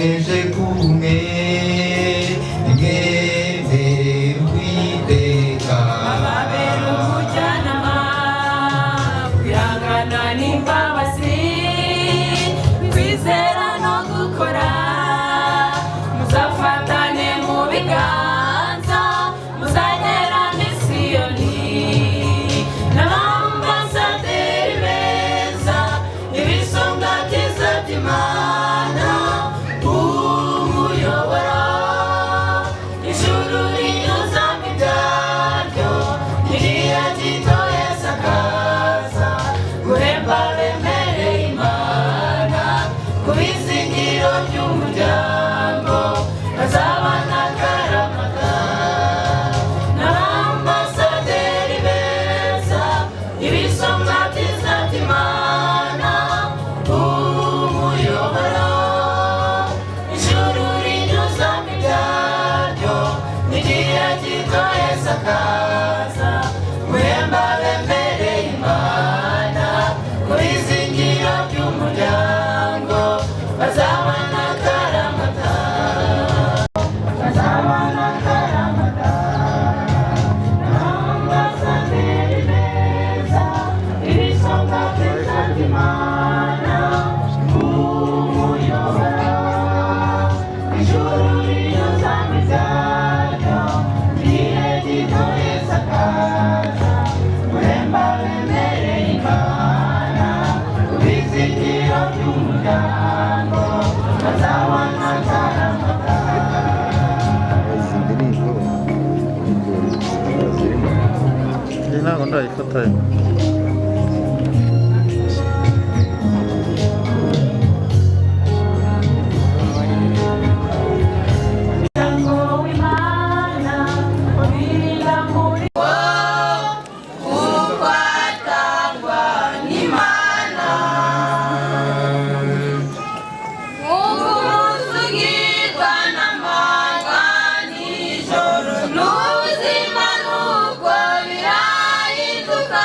tuneje kumwe ngemera uwiteka ababera umujyanama kwihangana n'imbabazi kwizera no gukora muzafatane mu biganza muzagera misiyoni n'abambasaderi beza ibisonga byiza by'Imana umuyobora ijuru rinyuzamo ibyaryo iriya gitoye sakaza guhemba bemereye Imana ku bizingiro by'umuryango bazabana akaramata n'abambasaderi beza ibisonga byiza by'Imana umuyobora ijuru rinyuzamo ibyaryo n'igihe gitoye sakaza guhemba bemereye Imana ku bizingiro by'umuryango bazabana akaramata bazabana akaramata n'abambasaderi beza ibisonga byiza by'Imana umuyobora ijuru rinyuzamo ibyaryo n'igihe gitoye sakaza guhemba bemereye Imana ku bizingiro by'umuryango bazabana akaramata ntabwo ndayifata umuryango w'Imana wirinda muri ukwatangwa n'Imana ubusugirwa n'amanga nijoro n'ubuzima n'ubwo birahinduka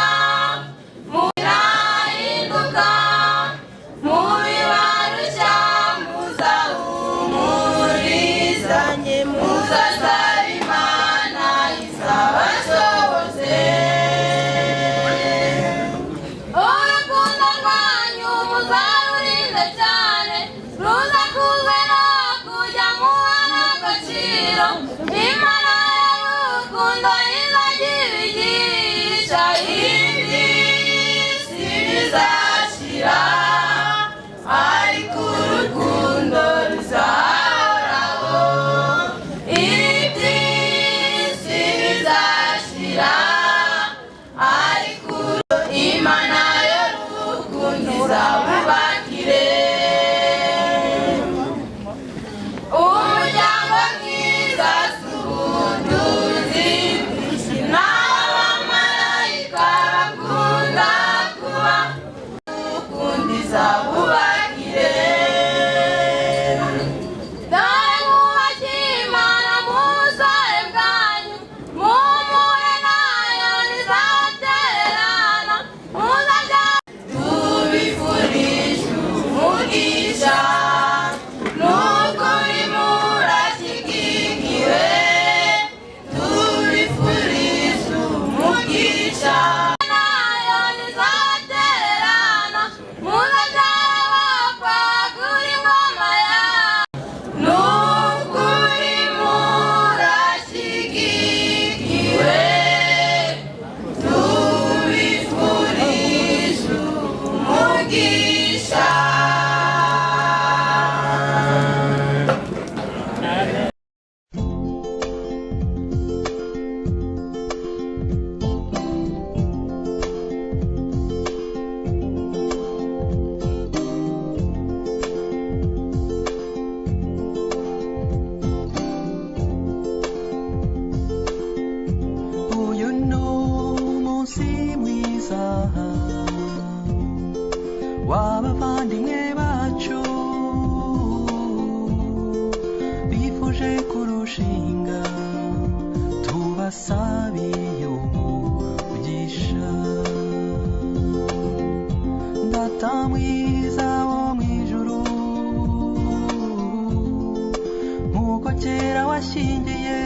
washingiye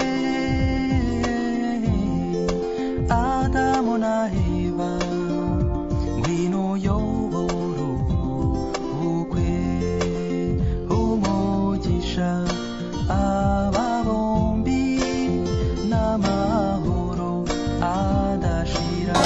Adamu na Eva ngwino uyobore ubukwe umugisha aba bombi n'amahoro adashira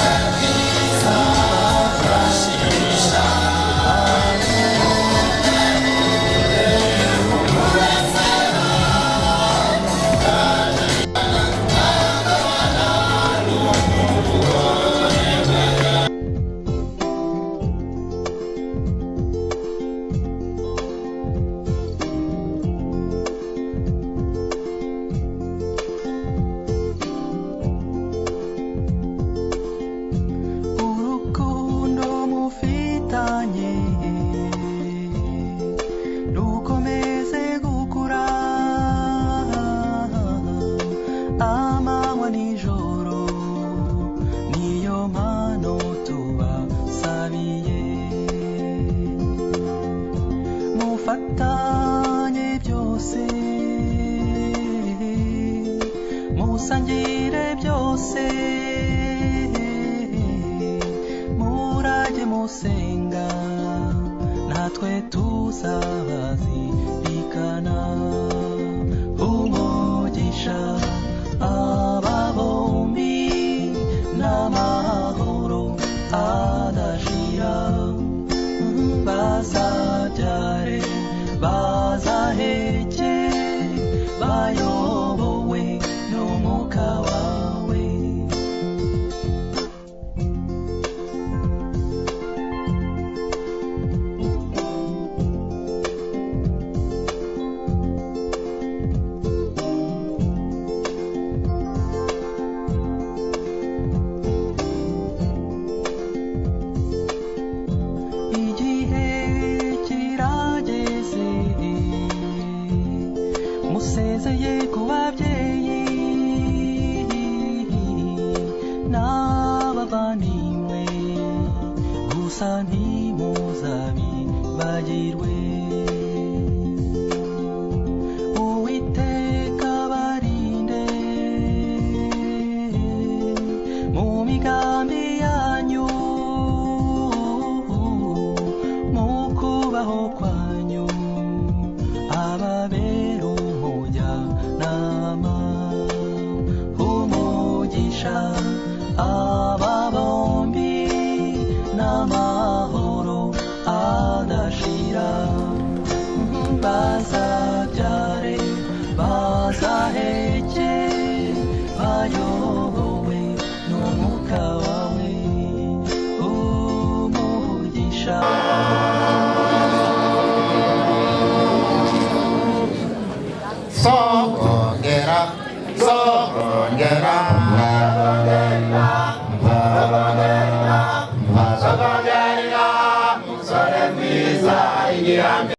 rukomeze gukura amanywa nijoro niyo mpano tubasabiye mufatanye byose musangire byose murajye musenga natwe tuzabazirikana umugisha aba bombi n'amahoro adashira bazabyare bazaheke bayobowe n'umwuka wawe musezeye ku babyeyi n'abavandimwe gusa ntimuzabibagirwe Uwiteka barinde mu migambi yanyu mu kubaho kwanyu ababera umujyanama umugisha aba bombi n'amahoro adashira bazabyare bazaheke bayobowe n'umwuka wawe umugisha Songera, songera, songera, musore mwiza igihamya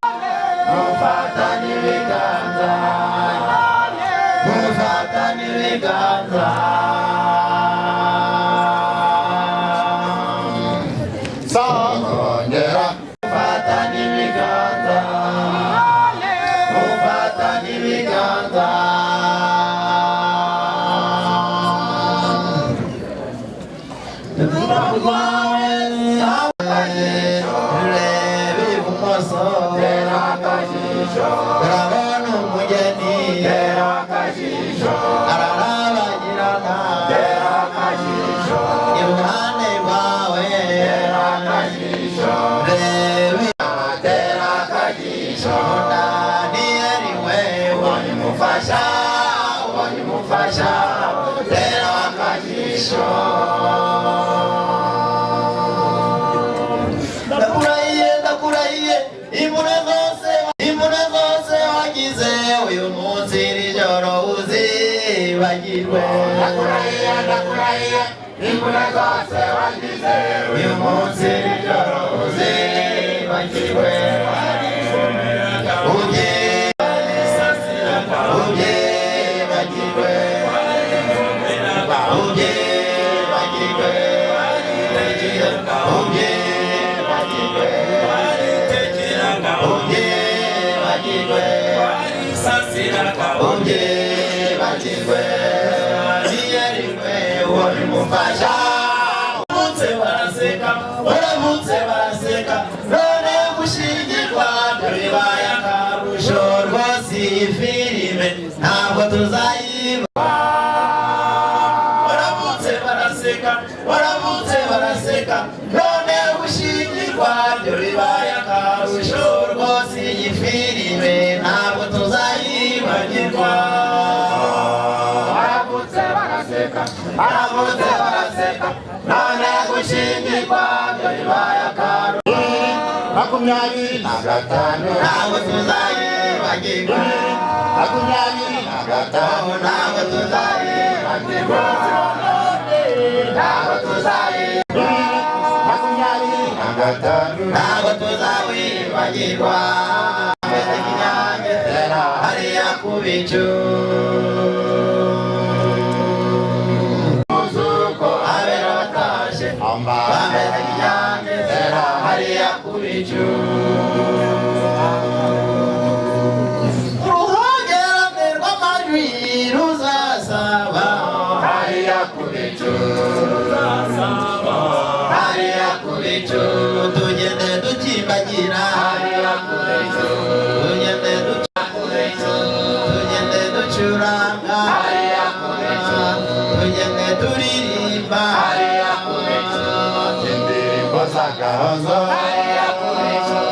mufatane ibiganza mufatane ibiganza songera mufatane ibiganza mufatane ibiganza urabona umugeni ararabagirana iruhande rwawe tera akajisho daniyeliwe ubonye umufasha tera akajisho ndakurahiye imbune zose wagize uyu munsi nijoro uzibagirwe ndakurahiye imbune zose wagize uyu munsi nijoro uzibagirwe Sasira, bagirwe niyerime wari mufasha uramutse baraseka uramutse baraseka none gushingirwa bibaye akarusho rwose iyi filime ntabwo tuzayiba uramutse baraseka uramutse baraseka none gushingirwa bibaye akarusho rwose iyi filime ntabwo tuzayibagirwa baramutse baraseka baramutse baraseka none gushingirwa bibaye akarusho 25 ntabwo tuzayibagirwa 25 ntabwo tuzayibagirwa ntabwo tuzayibagirwa ntabwo tuzawibagirwa ameze nk'inyange hariya ku bicu muzuko abera batashye bameze nk'inyange hariya ku bicu uruhongerane rw'amajwi ruzasaba hariya ku bicu hariya ku bicu tugende dukimbagira hariya ku bicu tugende tugende ducuranga hariya ku bicu tugende turirimba hariya ku bicu indirimbo z'agahozo hariya ku bicu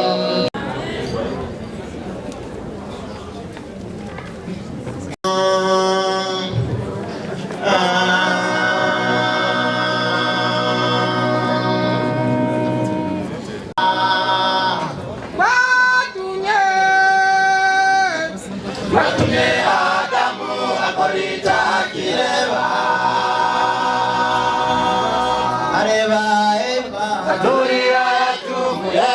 Batumye Adamu akorita akireba areba Eva durira yacumuye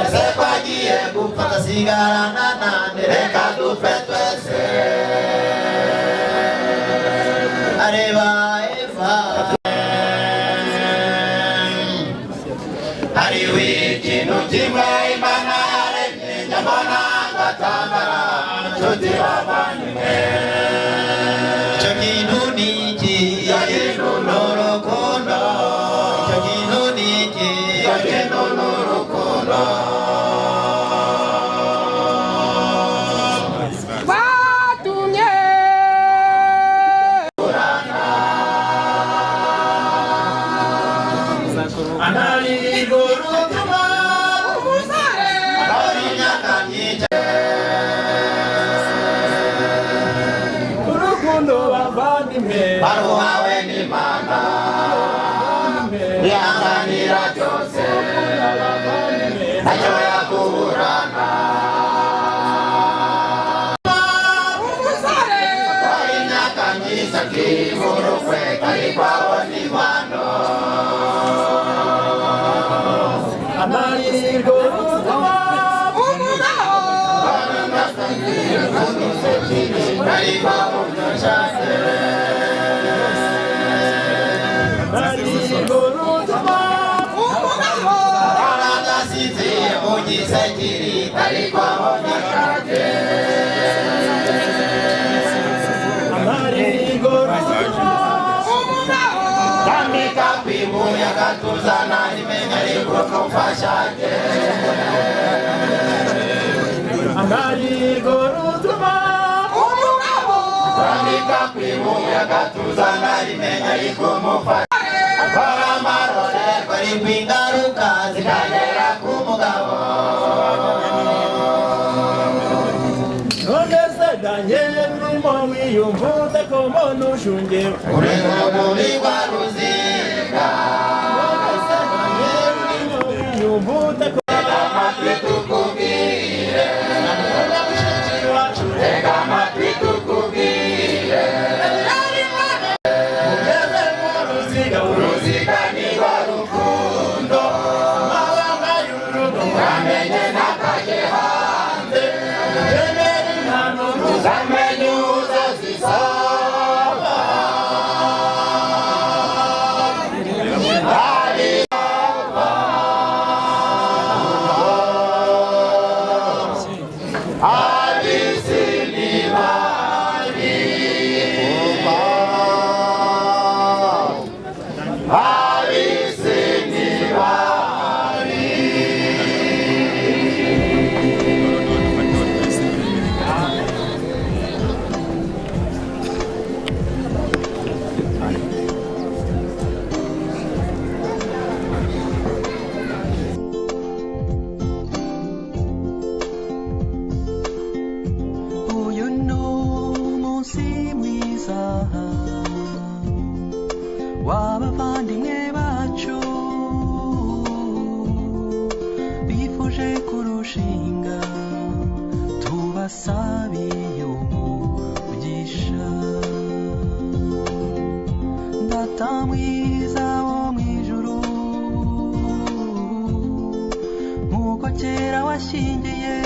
ese kwagiye gupfa agasigarana nande reka dupfe twese areba Eva hariho ikintu kimwe Imana yaremye nyamara ngatambara nshuti bavandimwe icyo kintu ni iki icyo kintu ni urukundo icyo kintu ni iki icyo kintu ni urukundo batumye anarigo rutuma umusare abari imyaka myinshi urukundo bavandimwe baruhawe n'Imana yihanganira byose ntacyo yakuburana umusare abari imyaka myinshi akiri mu rukwe ariko abona impano amahirwe rutuma umugabo ariko umufashanye amahirwe rutuma umugabo aragasize mu gisagiri ariko abona ishake amahirwe rutuma umugabo tambika kwibuye agatuzana imenya ariko kumfashanye amahirwe rutuma umugabo tambika kwibuye agatuzana imenya ariko kumfashanye akora amarorerwa ariko ingaruka zikagera ku mugabo none se Daniel urimo wiyumva ute ko mbona ushungewe uri muri rwa ruziga none se Daniel urimo wiyumva ute ko amatwi tukubwire mbona mushiki wacu reka amatwi tukubwire ugeze mu ruziga uruziga ni rwa rukundo amabanga y'urugo amenye n'akaje hanze ukenera impano uzamenye uzazisaba ari abisi ni bari abavandimwe bacu bifuje kurushinga tubasabiye umugisha. Data mwiza wo mw'ijuru, nk'uko kera washyingiye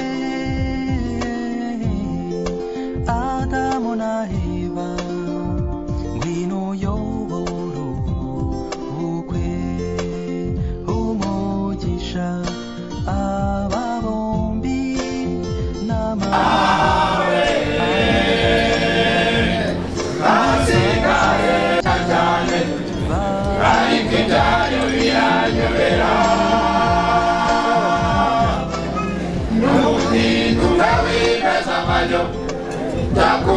Adamu na Eva, ngwino uyobore ubukwe umugisha aba bombi n'amawe asigaye cyane ariko ibyayo biranyobera n'ubundi urabibaza amajyo Jago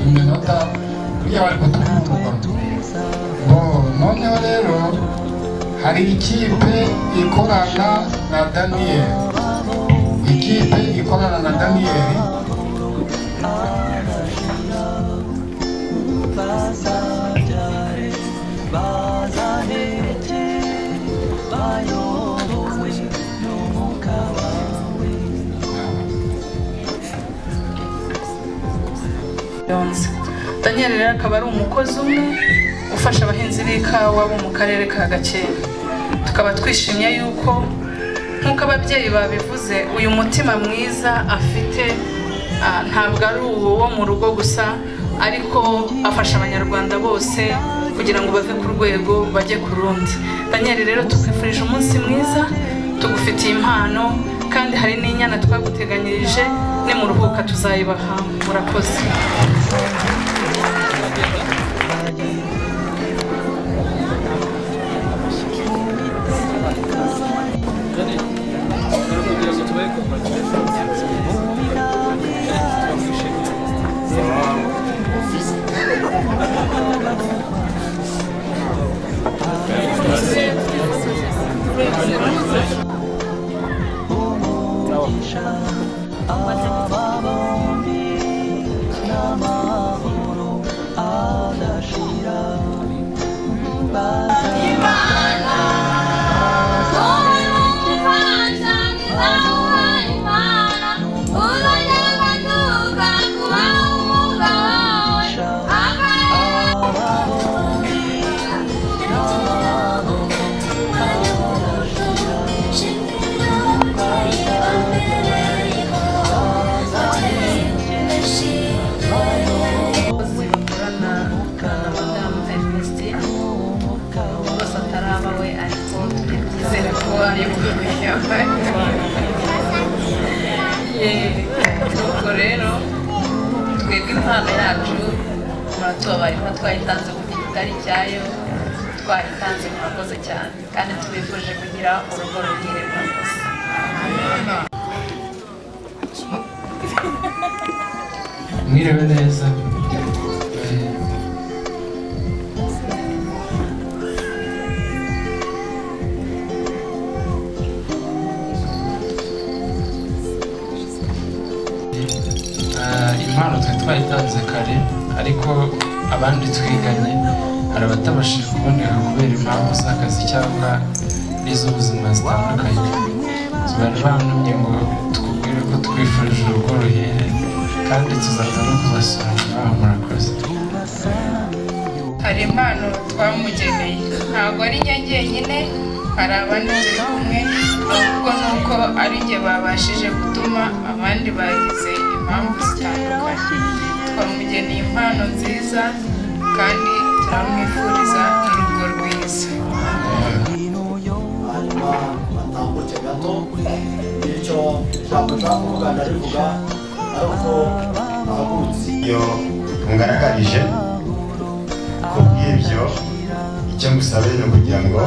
iminota kugira bari kutuvuga noneho rero hari ikipe ikorana na Daniel, ikipe ikorana na Daniel Daniel rero akaba ari umukozi umwe ufasha abahinzi b'ikawa bo mu karere ka Gakenke. Tukaba twishimiye yuko nk'uko ababyeyi babivuze uyu mutima mwiza afite ntabwo ari uwo mu rugo gusa, ariko afasha abanyarwanda bose kugira ngo bave ku rwego bajye ku rundi. Daniel rero tukwifurije umunsi mwiza, tugufitiye impano kandi hari n'inyana twaguteganyirije, nimuruhuka tuzayibaha. Murakoze. Nuko rero twebwe impano yacu muratubabarira twayitanze ku gitari cyayo, twayitanze murakoze cyane kandi tubifuje kugira urugo ruhire. Murakoze. mwiriwe neza. Impano twayitanze kare, ariko abandi twiganye hari abatabashije kuboneka kubera impamvu z'akazi cyangwa n'iz'ubuzima zitandukanye. Bari bantumye ngo tukubwire ko twifurije urugo ruhire kandi tuzaza no kubasura. Murakoze. Hari impano twamugeneye, ntabwo ari njye jyenyine, hari abandi turi kumwe, ahubwo nuko ari njye babashije gutuma abandi bagize impamvu zitandukanye. Twamugeneye impano nziza kandi turamwifuriza urugo rwiza. hanyuma batambuke gato icyo ijambo nshaka kuvuga ndarivuga ariko ahagurutse iyo mungaragarije kubw'ibyo icyo musabe ni ukugira ngo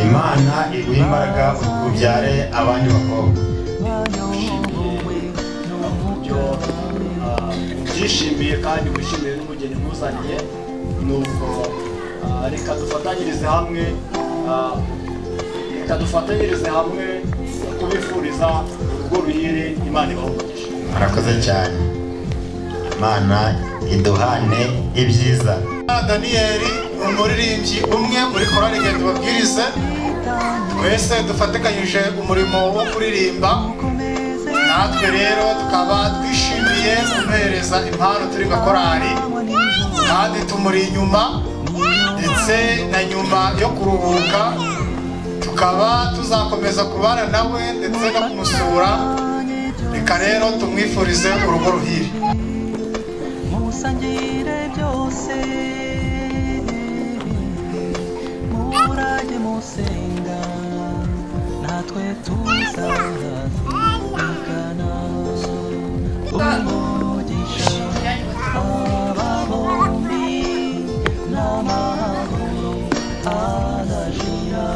Imana iguhe imbaraga ubyare abandi bakobwa. byishimiye kandi wishimiye n'umugeni muzaniye nuko reka dufatanyirize hamwe kubifuriza urugo ruhire. Imana ibahumugishe. Murakoze cyane, Imana iduhane ibyiza. Daniyeli umuririmbyi umwe muri korali Genda Ubabwirize, twese dufatikanyije umurimo wo kuririmba, natwe rero tukaba twishimiye kumuhereza impano turi nka korali kandi tumuri inyuma, ndetse na nyuma yo kuruhuka tukaba tuzakomeza kubana nawe ndetse no kumusura. Reka rero tumwifurize urugo ruhire. musangire byose murage musenga natwe tuzazirikana umugisha aba bombi n'amahoro adashira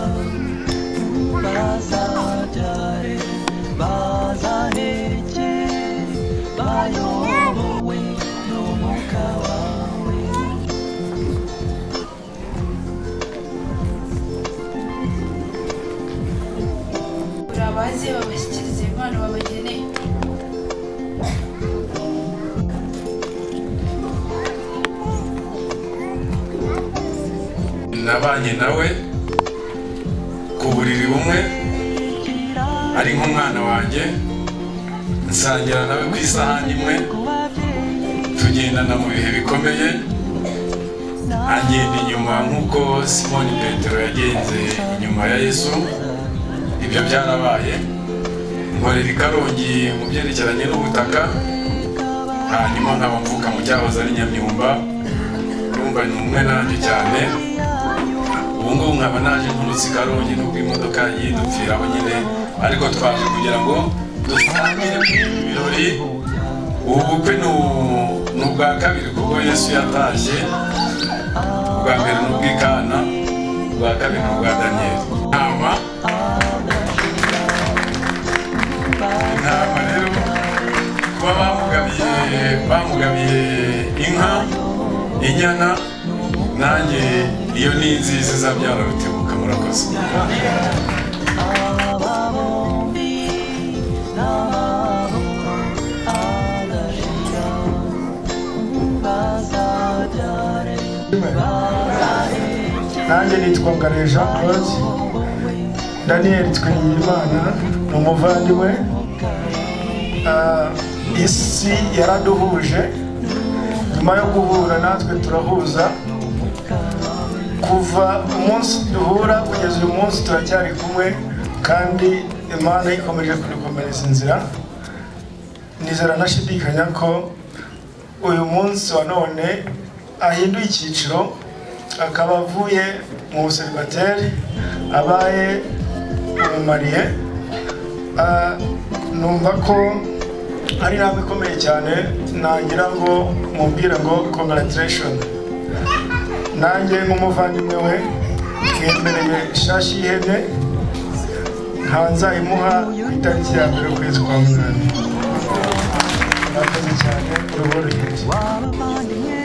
bazabyare bazaheke bayobowe n'umwuka wawe. Urabaze babashyikiriza impano babageneye. nabanye nawe ku buriri bumwe ari nk'umwana wanjye, nsangira nawe ku isahani imwe, tugendana mu bihe bikomeye, agenda inyuma nk'uko Simoni Petero yagenze inyuma ya Yesu. Ibyo byarabaye, nkorera i Karongi mu byerekeranye n'ubutaka, hanyuma nkaba mvuka mu cyahoze ari Nyamyumba, urumva ni umwe nanjye cyane. Ubu ngubu nkaba naje nturutse i Karongi nubwo imodoka yidupfiraho nyine, ariko twaje kugira ngo dusangire ibi birori. Ubu bukwe ni ubwa kabiri kuko Yesu yatashye, ubwa mbere ni ubw'Ikana, ubwa kabiri ni ubwa Daniyeli. Intama rero kuba bamugabiye inka, inyana, nanjye iyo ni nziza izabyara Rutebuka. Murakoze. Nanjye nitwa Ngare Jean Claude. Daniyeli Twigiyimana ni umuvandimwe. Isi yaraduhuje, nyuma yo guhura natwe turahuza. Kuva umunsi duhura kugeza uyu munsi turacyari kumwe, kandi Imana ikomeje kudukomereza inzira. Nizera nashidikanya ko uyu munsi wa none ahinduye icyiciro, akaba avuye mu buseribateri abaye umumariye. Numva ko ari intambwe ikomeye cyane, nagira ngo mubwire ngo congratulations. Nanjye nk'umuvandimwe we mwemereye ishashi y'ihene, nzayimuha ku itariki ya mbere y'ukwezi kwa munani. Murakoze cyane, urugo ruhire.